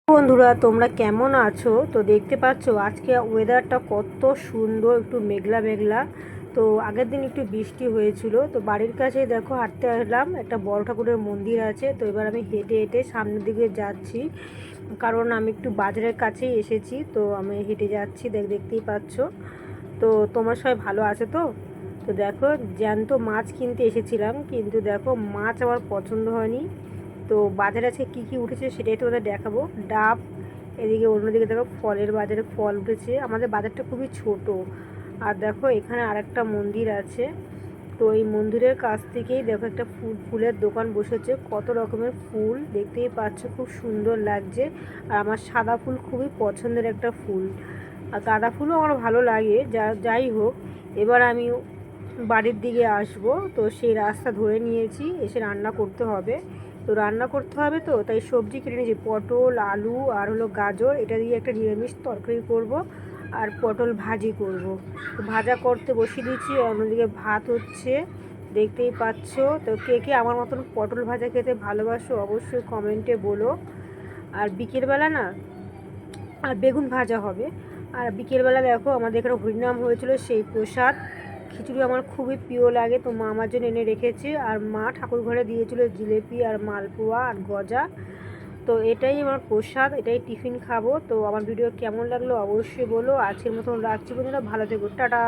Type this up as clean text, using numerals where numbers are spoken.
বন্ধুরা, তোমরা কেমন আছো? তো দেখতে পাচ্ছ আজকে ওয়েদারটা কত সুন্দর, একটু মেঘলা মেঘলা। তো আগের দিন একটু বৃষ্টি হয়েছিল। তো বাড়ির কাছে দেখো হাঁটতে আসলাম, একটা বড় ঠাকুরের মন্দির আছে। তো এবার আমি হেঁটে হেঁটে সামনের দিকে যাচ্ছি, কারণ আমি একটু বাজারের কাছেই এসেছি। তো আমি হেঁটে যাচ্ছি, দেখতেই পাচ্ছ। তো তোমার সবাই ভালো আছে তো? তো দেখো, জ্যান্ত মাছ কিনতে এসেছিলাম, কিন্তু দেখো মাছ আমার পছন্দ হয়নি। তো বাজারে আজকে কী কী উঠেছে সেটাই তোমাদের দেখাবো। ডাব, এদিকে অন্যদিকে দেখো ফলের বাজারে ফল উঠেছে। আমাদের বাজারটা খুবই ছোট। আর দেখো এখানে আরেকটা মন্দির আছে। তো এই মন্দিরের কাছ থেকেই দেখো একটা ফুলের দোকান বসেছে, কত রকমের ফুল দেখতেই পাচ্ছ, খুব সুন্দর লাগছে। আর আমার সাদা ফুল খুবই পছন্দের একটা ফুল, আর গাঁদা ফুলও আমার ভালো লাগে। যাই হোক, এবার আমি বাড়ির দিকে আসব। তো সেই রাস্তা ধরে নিয়েছি, এসে রান্না করতে হবে। তো রান্না করতে হবে, তো তাই সবজি কেটে নিয়েছি, পটল, আলু আর হলো গাজর। এটা দিয়ে একটা নিরামিষ তরকারি করব, আর পটল ভাজি করব। তো ভাজা করতে বসিয়ে দিয়েছি, অন্যদিকে ভাত হচ্ছে, দেখতেই পাচ্ছ। তো কে কে আমার মতন পটল ভাজা খেতে ভালোবাসো অবশ্যই কমেন্টে বলো। আর বিকেলবেলা না, আর বেগুন ভাজা হবে। আর বিকেলবেলা দেখো আমাদের এখানে হরিনাম হয়েছিল, সেই প্রসাদ খিচুড়ি আমার খুবই প্রিয় লাগে। তো মা আমার জন্য এনে রেখেছে, আর মা ঠাকুর ঘরে দিয়েছিল জিলেপি আর মালপোয়া আর গজা। তো এটাই আমার প্রসাদ, এটাই টিফিন খাবো। তো আমার ভিডিও কেমন লাগলো অবশ্যই বলো। আজকের মতন রাখছি বন্ধুরা, ভালো থেকো, টাটা।